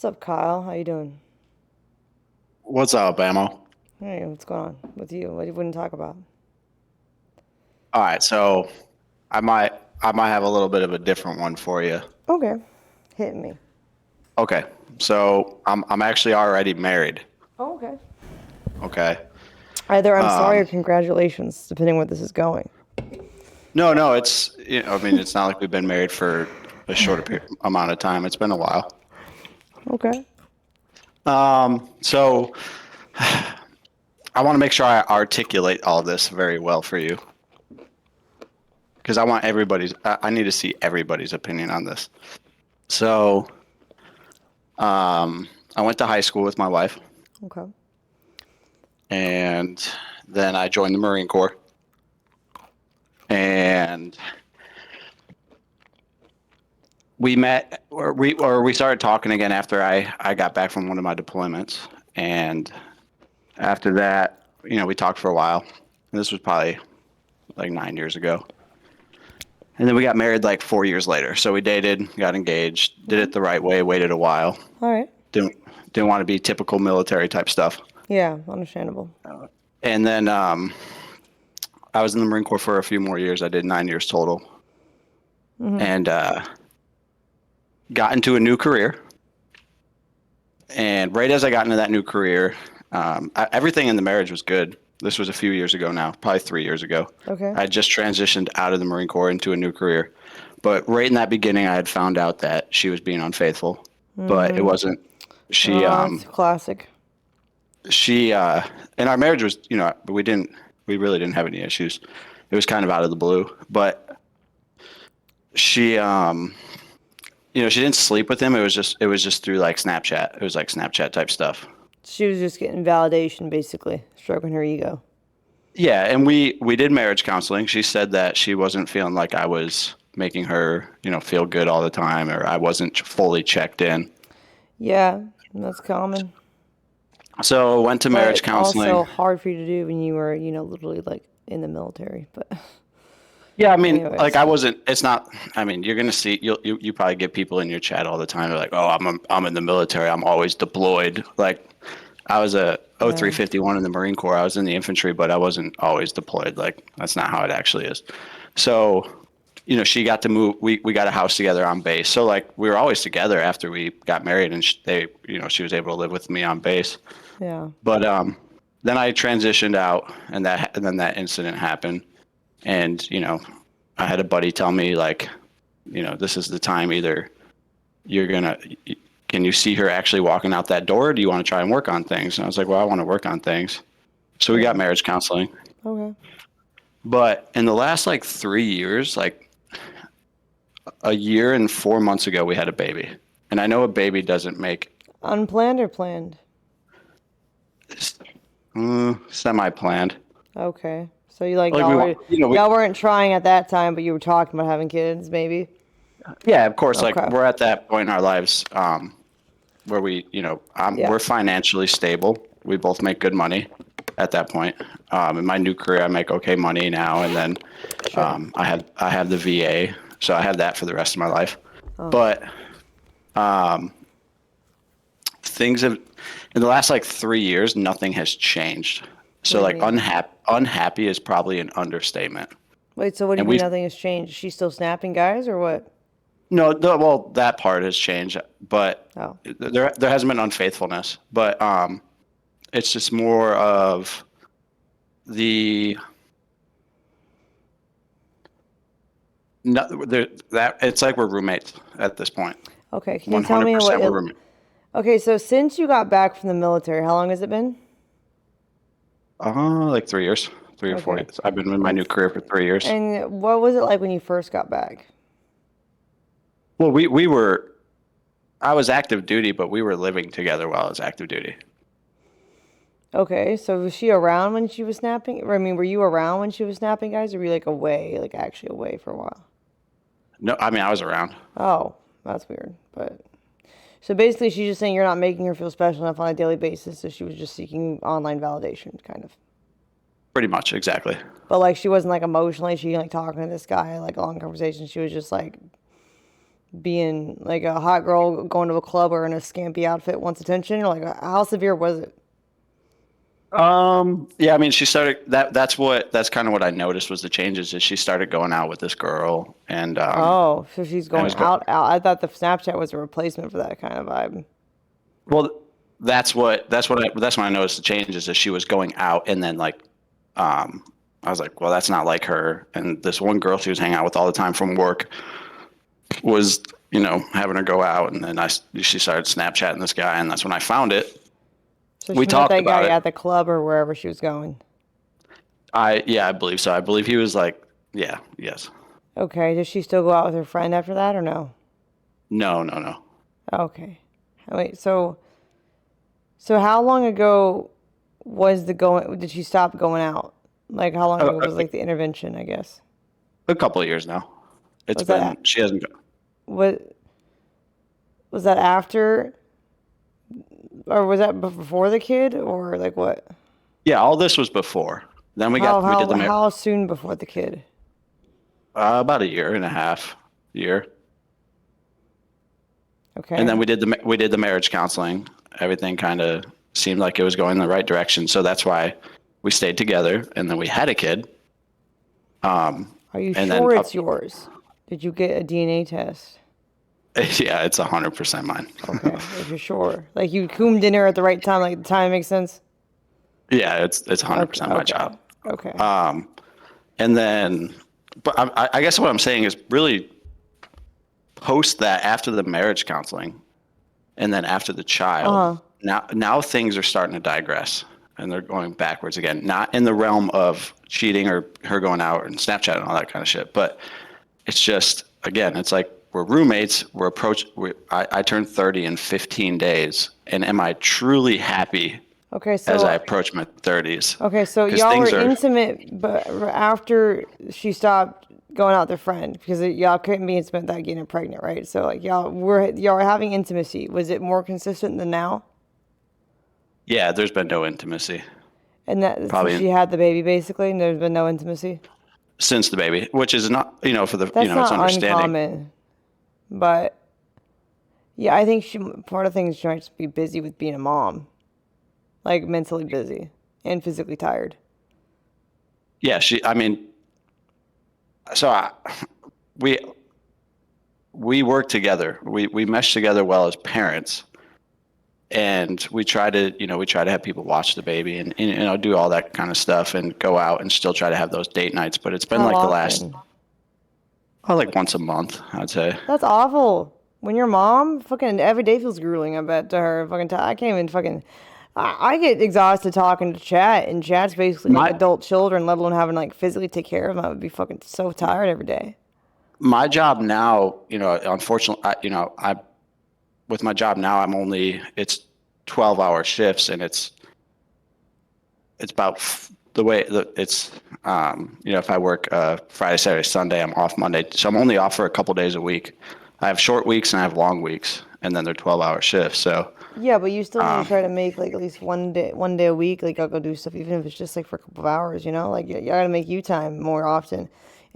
up, Kyle? How you doing? What's up, Ammo? Hey, what's going on with you? What you wouldn't talk about? All right, so I might I might have a little bit of a different one for you. Okay, hit me. Okay, so I'm actually already married. Oh, okay. Okay. Either I'm sorry or Um, congratulations, depending where this is going. no, I mean, it's not like we've been married for a shorter amount of time. It's been a while. Okay. So I want to make sure I articulate all this very well for you because I need to see everybody's opinion on this. So, I went to high school with my wife, Okay. and then I joined the Marine Corps. And we started talking again after I got back from one of my deployments. And after that, we talked for a while. And this was probably like 9 years ago. And then we got married like 4 years later. So we dated, got engaged, did Okay. it the right way, waited a while. All right. Didn't didn't want to be typical military type stuff. Yeah, understandable. And then I was in the Marine Corps for a few more years. I did 9 years total, Mm-hmm. and got into a new career. And right as I got into that new career, everything in the marriage was good. This was a few years ago now, probably 3 years ago. Okay. I had just transitioned out of the Marine Corps into a new career. But right in that beginning, I had found out that she was being unfaithful. But it Mm-hmm. wasn't. She, Oh, it's classic. she, and our marriage was, we really didn't have any issues. It was kind of out of the blue. But she, she didn't sleep with him. It was just through like Snapchat. It was like Snapchat type stuff. She was just getting validation, basically, stroking her ego. Yeah, and we did marriage counseling. She said that she wasn't feeling like I was making her, feel good all the time, or I wasn't fully checked in. Yeah, that's common, So went to marriage but also counseling. hard for you to do when you were, literally like in the military. But, Yeah, I mean, like anyways, I wasn't. It's not. I mean, you're gonna see. You probably get people in your chat all the time. They're like, "Oh, I'm in the military. I'm always deployed." Like, I was a yeah, 0351 in the Marine Corps. I was in the infantry, but I wasn't always deployed. Like, that's not how it actually is. So, she got to move. We got a house together on base. So like we were always together after we got married, and she was able to live with me on base. yeah, But then I transitioned out, and then that incident happened, and I had a buddy tell me like, this is the time. Either you're gonna, can you see her actually walking out that door? Or do you want to try and work on things? And I was like, well, I want to work on things. So we got yeah. marriage counseling. Okay. But in the last like 3 years, like a year and 4 months ago, we had a baby. And I know a baby doesn't make Unplanned or planned? semi-planned. Okay. So you like Like we want, y'all weren't trying at that time, but you were talking about having kids, maybe. yeah, of course. Like Okay. we're at that point in our lives where Yeah. we're financially stable. We both make good money at that point. In my new career, I make okay money now, and then Sure. I have the VA, so I have that for the rest of my life. Oh. But things have in the last like 3 years, nothing has changed. What So do you like mean? unhappy is probably an understatement. Wait, so what do you And mean we nothing has changed? Is she still snapping guys or what? no, well, that part has changed, but Oh. there hasn't been unfaithfulness, but it's just more of the no, that it's like we're roommates at this point. Okay. Can you tell me what 100% we're it, roommates. Okay, so since you got back from the military, how long has it been? Like 3 years, 3 or 4 Okay. years. I've been in my And new career for 3 years. and what was it like when you first got back? Well, I was active duty, but we were living together while I was active duty. Okay, so was she around when she was snapping? Or, I mean, were you around when she was snapping guys, or were you like away, like actually away for a while? No, I mean I was around. Oh, that's weird. But so basically, she's just saying you're not making her feel special enough on a daily basis, so she was just seeking online validation, kind of. Pretty much, exactly. But like, she wasn't like emotionally, she like talking to this guy, like a long conversation. She was just like being like a hot girl going to a club or in a skimpy outfit wants attention? Or like, how severe was it? Yeah, I mean, she started that's kind of what I noticed was the changes is she started going out with this girl Oh, so she's and going was go out. I thought the Snapchat was a replacement for that kind of vibe. well, that's when I noticed the changes is she was going out and then like, I was like, well, that's not like her. And this one girl she was hanging out with all the time from work was, having her go out. And then she started Snapchatting this guy. And that's when I found it. So We she met talked that about guy it. at the club or wherever she was going. Yeah, I believe so. I believe he was like, yeah, yes. Okay, does she still go out with her friend after that or no? No, no, no. Okay. Wait, so how long ago was the going, did she stop going out? Like how long A, ago was a, like the intervention, I guess? a couple of years now. Was that, She hasn't, what, was that after, or was that before the kid or like what? yeah, all this was before. Then we did How soon before the kid? about a year and a half, year. And then Okay. we did the marriage counseling. Everything kind of seemed like it was going in the right direction. So that's why we stayed together and then we had a kid. Are you And then, sure it's yours? Did you get a DNA test? yeah, it's 100% mine. Okay, if you're sure. Like you coomed in her at the right time, like the time makes sense? Yeah, it's Okay, 100% my okay, child. okay. And then, but I guess what I'm saying is really post that after the marriage counseling and then after the child, Uh-huh. now things are starting to digress and they're going backwards again. Not in the realm of cheating or her going out and Snapchat and all that kind of shit, but it's just again, it's like we're roommates. I turned 30 in 15 days, and am I truly happy Okay, as I so approach my 30s? okay, so Because y'all were things are intimate, but after she stopped going out with her friend, because y'all couldn't be intimate without getting her pregnant, right? So like y'all were having intimacy. Was it more consistent than now? yeah. There's been no intimacy And that so probably she had the baby basically, and there's been no intimacy. since the baby, which is not for the That's it's not understanding. uncommon, but yeah, I think she part of things she might just be busy with being a mom, like mentally busy and physically tired. Yeah, I mean, so we we work together. We mesh together well as parents, and we try to have people watch the baby and do all that kind of stuff and go out and still try to have those date nights. But it's been How like the last often? like once a month, I'd say. That's awful. When your mom, fucking every day feels grueling. I bet to her. Fucking, I can't even fucking. I get exhausted talking to chat, and chat's basically like My adult children, let alone having like physically take care of them. I would be fucking so tired every day. my job now, unfortunately, I with my job now, it's 12-hour shifts, and it's about the way that it's if I work Friday, Saturday, Sunday, I'm off Monday, so I'm only off for a couple days a week. I have short weeks and I have long weeks, and then they're 12-hour shifts. So Yeah, but you still need to try to make like at least one day a week. Like I'll go do stuff, even if it's just like for a couple of hours. Like you gotta make you time more often.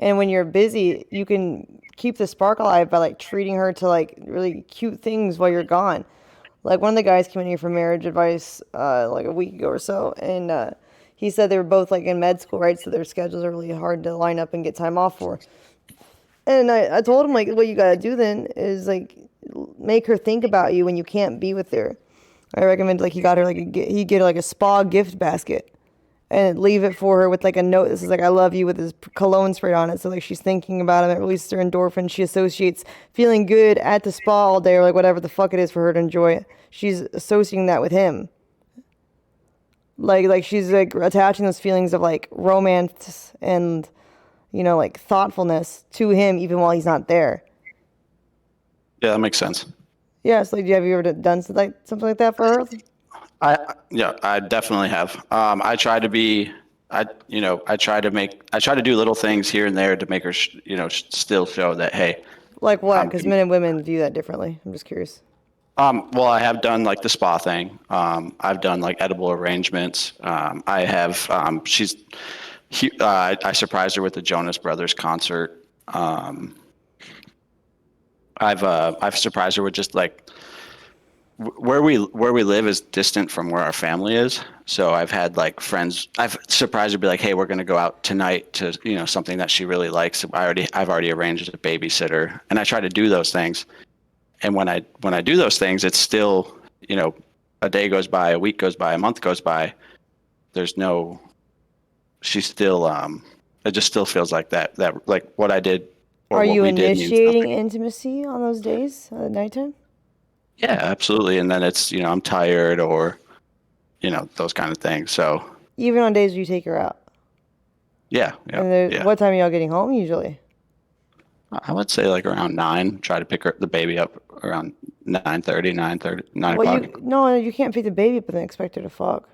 And when you're busy, you can keep the spark alive by like treating her to like really cute things while you're gone. Like one of the guys came in here for marriage advice like a week ago or so, and he said they were both like in med school, right? So their schedules are really hard to line up and get time off for. And I told him like what you gotta do then is like make her think about you when you can't be with her. I recommend like he got her like he get her like a spa gift basket and leave it for her with like a note that says like I love you with his cologne sprayed on it. So like she's thinking about him, it releases her endorphin. She associates feeling good at the spa all day or like whatever the fuck it is for her to enjoy it. She's associating that with him. Like she's like attaching those feelings of like romance and like thoughtfulness to him even while he's not there. yeah, that makes sense. Yeah, so like, have you ever done something like that for her? Yeah, I definitely have. I try to be, I try to do little things here and there to make her, still show that, hey, Like what? I'm, Because men and women view that differently. I'm just curious. well, I have done like the spa thing. I've done like edible arrangements. I have, I surprised her with the Jonas Brothers concert. I've surprised her with just like where we live is distant from where our family is. So I've had like friends. I've surprised her, be like, "Hey, we're going to go out tonight to something that she really likes." I've already arranged a babysitter, and I try to do those things. And when I do those things, it's still a day goes by, a week goes by, a month goes by. There's no. She's still. It just still feels like that like what I did or Are what you we did means initiating nothing. intimacy on those days at nighttime? Yeah, absolutely. And then it's I'm tired or those kind of things. So Even on days where you take her out? yeah, yeah, And yeah. what time are y'all getting home usually? I would say like around 9. Try to pick the baby up around 9:30, 9:30, nine Well, o'clock. no, you can't pick the baby up and then expect her to fuck.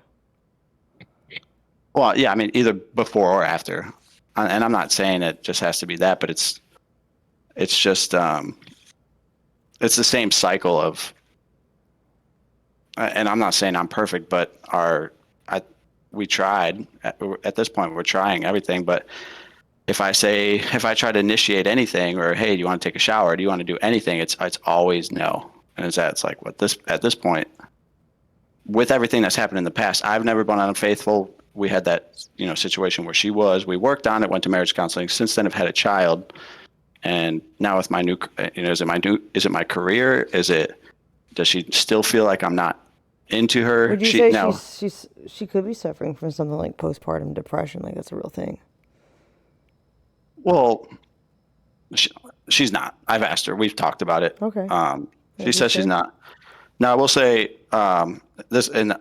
Well, yeah, I mean either before or after. And I'm not saying it just has to be that, but it's just it's the same cycle of. And I'm not saying I'm perfect, but I we tried at this point we're trying everything, but if I try to initiate anything or hey, do you want to take a shower? Do you want to do anything? It's always no. And it's like what this at this point with everything that's happened in the past, I've never been unfaithful. We had that situation where she was. We worked on it, went to marriage counseling. Since then, I've had a child, and now with my new, is it my career? Does she still feel like I'm not into her? Would you say No. she could be suffering from something like postpartum depression? Like that's a real thing. Well, she, she's not. I've asked her. We've talked about it. Okay. She Would you says she's say? not. Now, I will say this, and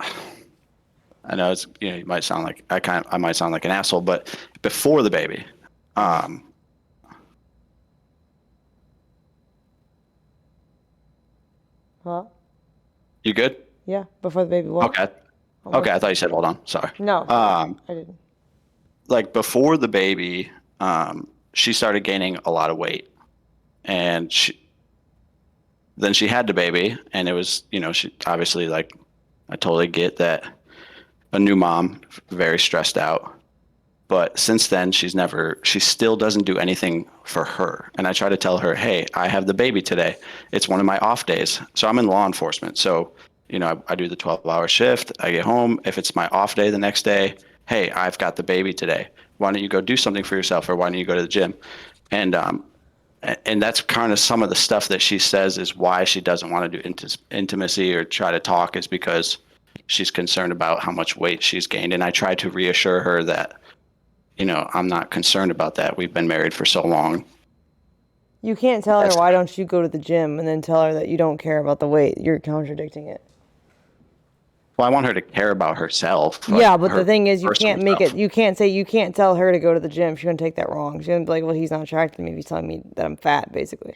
I know it's you might sound like I might sound like an asshole, but before the baby, um, Huh? you good? Yeah. Before the baby, what? Okay. Okay, I thought you said hold on. Sorry. No, Um, I didn't. like before the baby, she started gaining a lot of weight, and then she had the baby, and it was she obviously like I totally get that a new mom, very stressed out. But since then, she still doesn't do anything for her. And I try to tell her, hey, I have the baby today. It's one of my off days. So I'm in law enforcement. So, I do the 12-hour shift. I get home. If it's my off day the next day, hey, I've got the baby today. Why don't you go do something for yourself or why don't you go to the gym? And, and that's kind of some of the stuff that she says is why she doesn't want to do intimacy or try to talk is because she's concerned about how much weight she's gained. And I try to reassure her that, I'm not concerned about that. We've been married for so long. You can't tell her That's why don't you go to the gym and then tell her that you don't care about the weight. You're contradicting it. well, I want her to care about herself, like Yeah, but the her thing is, you personal can't make it. stuff. You can't tell her to go to the gym. She's gonna take that wrong. She's gonna be like, "Well, he's not attracted to me if he's telling me that I'm fat." Basically,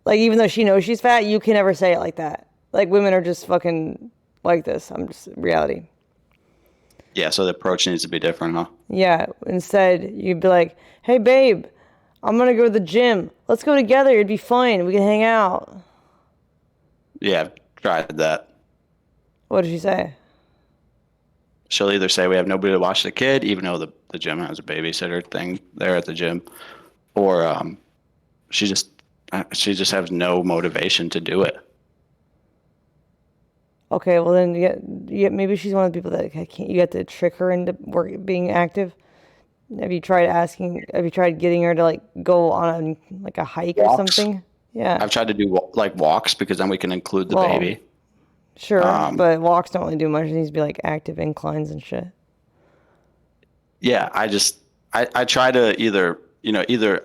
like even though she knows she's fat, you can never say it like that. Like women are just fucking like this. I'm just reality. Yeah, so the approach needs to be different, huh? Yeah. Instead, you'd be like, "Hey, babe, I'm gonna go to the gym. Let's go together. It'd be fun. We can hang out." Yeah, I've tried that. What did she say? She'll either say we have nobody to watch the kid, even though the gym has a babysitter thing there at the gym, or she just she just has no motivation to do it. Okay, well then, yeah, maybe she's one of the people that can't. You have to trick her into being active. Have you tried getting her to like go on like a hike or Walks. something? Yeah. I've tried to do like walks because then we can include the Well, baby. sure, Um, but walks don't really do much. It needs to be like active inclines and shit. yeah, I try to either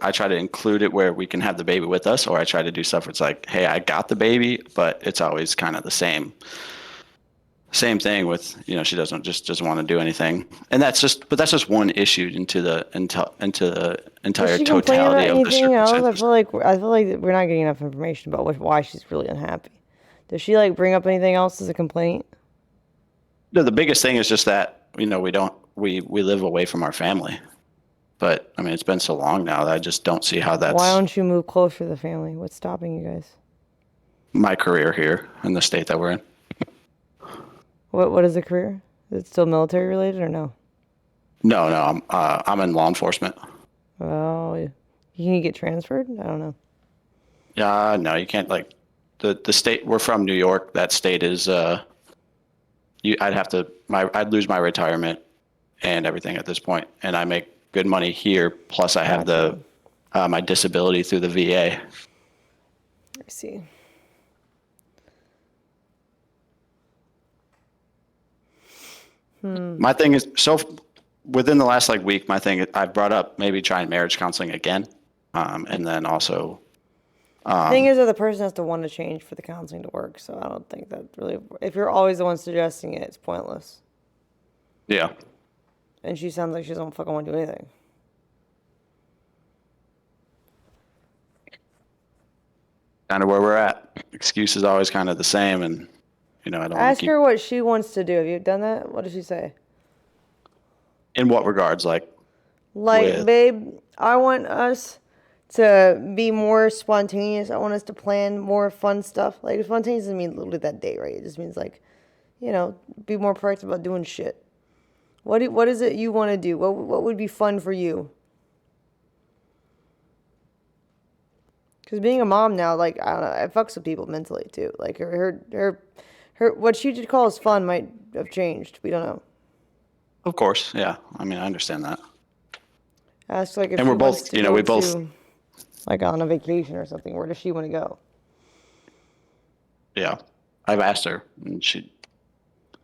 I try to include it where we can have the baby with us, or I try to do stuff where it's like, hey, I got the baby, but it's always kind of the same thing with she doesn't want to do anything, and that's just one issue into the Does entire she complain about totality of the anything else? circumstances. I feel like we're not getting enough information about why she's really unhappy. Does she like bring up anything else as a complaint? No, the biggest thing is just that we live away from our family, but I mean it's been so long now that I just don't see how Why that's don't you move closer to the family? What's stopping you guys? my career here in the state that we're in. What is the career? Is it still military related or no? No, no, I'm in law enforcement. Well, can you get transferred? I don't know. Yeah, no, you can't like the state. We're from New York. That state is I'd lose my retirement and everything at this point, and I make good money here. Plus, I have Gotcha. my disability through the VA. I see. My thing is within the last like week, my thing I brought up maybe trying marriage counseling again, and then also Thing is that the person has to want to change for the counseling to work. So I don't think that really. If you're always the one suggesting it, it's pointless. yeah. And she sounds like she doesn't fucking want to do anything. Kind of where we're at. Excuse is always kind of the same, and I don't want to Ask keep. her what she wants to do. Have you done that? What did she say? In what regards, like Like, with? babe, I want us to be more spontaneous. I want us to plan more fun stuff. Like, spontaneous doesn't mean literally that day, right? It just means like, be more proactive about doing shit. What is it you want to do? What would be fun for you? Because being a mom now, like, I don't know, it fucks with people mentally too. Like her what she just calls fun might have changed. We don't know. Of course, yeah. I mean, I understand that. Ask like if And she we're wants both, to go we both, to like on a vacation or something. Where does she want to go? yeah. I've asked her, and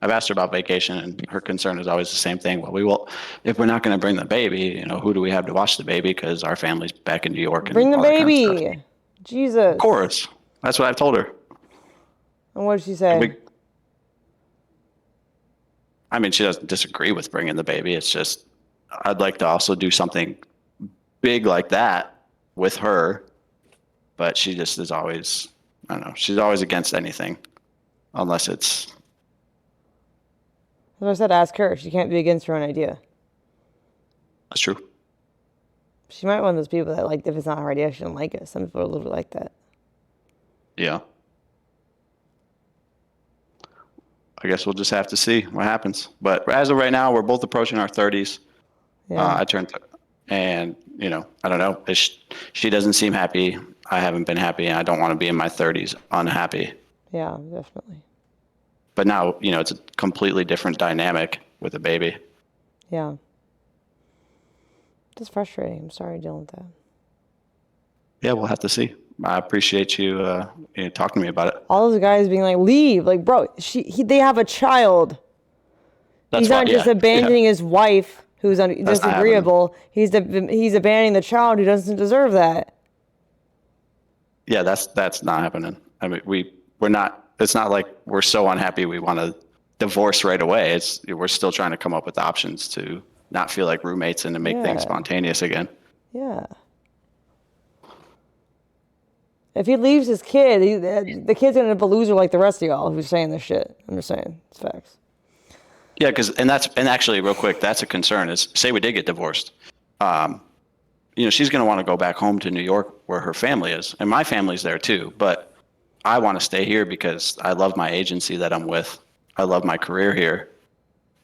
I've asked her about vacation, and her concern is always the same thing. Well, we will, if we're not going to bring the baby, who do we have to watch the baby? Because our family's back in New York and Bring the all that kind of stuff. baby. Of Jesus. course, that's what I've told her. And what did she And say? I mean, she doesn't disagree with bringing the baby. It's just I'd like to also do something big like that with her, but she just is always, I don't know, she's always against anything unless it's, As I said, ask her. She can't be against her own idea. that's true. She might be one of those people that like if it's not her idea, she don't like it. Some people are a little bit like that. Yeah. I guess we'll just have to see what happens. But as of right now, we're both approaching our 30s. Yeah. I turned, and I don't know. She doesn't seem happy. I haven't been happy, and I don't want to be in my 30s unhappy. Yeah, definitely. But now, it's a completely different dynamic with a baby. Yeah. Just frustrating. I'm sorry dealing with that. Yeah, we'll have to see. I appreciate you, talking to me about it. All those guys being like, leave. Like, bro, they have a child. That's He's why, not just yeah, abandoning his wife who's That's not disagreeable. He's abandoning the child who doesn't deserve that. yeah, that's not happening. I mean, we're not. It's not like we're so unhappy we want to divorce right away. We're still trying to come up with options to not feel like roommates and to make things Yeah. spontaneous again. Yeah. If he leaves his kid, the kid's gonna end up a loser like the rest of y'all who's saying this shit. I'm just saying, it's facts. Yeah, and actually, real quick, that's a concern. Is say we did get divorced, she's going to want to go back home to New York where her family is, and my family's there too. But I want to stay here because I love my agency that I'm with. I love my career here.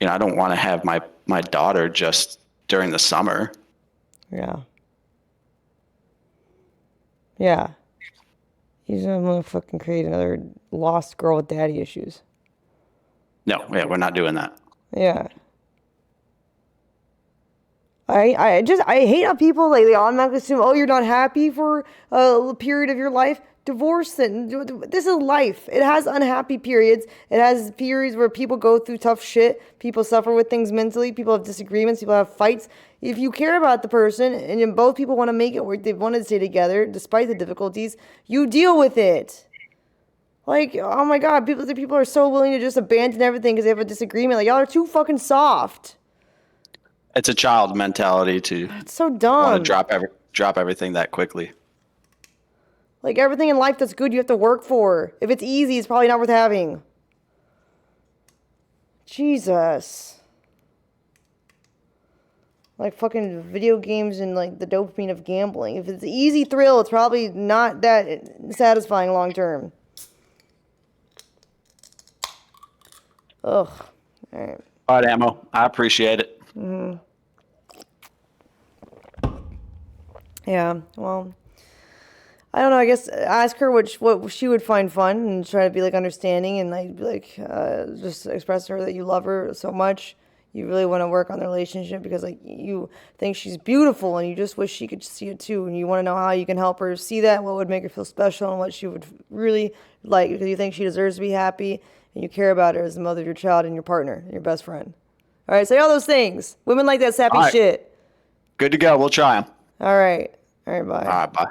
I don't want to have my daughter just during the summer. Yeah. Yeah. He's gonna fucking create another lost girl with daddy issues. No, yeah, we're not doing that. Yeah. I hate how people like they automatically assume, oh, you're not happy for a period of your life. Divorce then. This is life. It has unhappy periods. It has periods where people go through tough shit. People suffer with things mentally. People have disagreements. People have fights. If you care about the person and both people want to make it work, they want to stay together despite the difficulties, you deal with it. Like, oh my God, people are so willing to just abandon everything because they have a disagreement. Like, y'all are too fucking soft. It's a child mentality to It's so want dumb. to drop everything that quickly. Like, everything in life that's good, you have to work for. If it's easy, it's probably not worth having. Jesus. Like, fucking video games and, like, the dopamine of gambling. If it's an easy thrill, it's probably not that satisfying long term. Ugh. All right. All right, Ammo. I appreciate it. Yeah, well, I don't know. I guess ask her what she would find fun and try to be like understanding and like be like just express to her that you love her so much. You really want to work on the relationship because like you think she's beautiful and you just wish she could see it too. And you want to know how you can help her see that, what would make her feel special and what she would really like because you think she deserves to be happy and you care about her as the mother of your child and your partner and your best friend. All right, say all those things. Women like that sappy All right. shit. Good to go. We'll try them. All right. All right, All bye. right. Bye.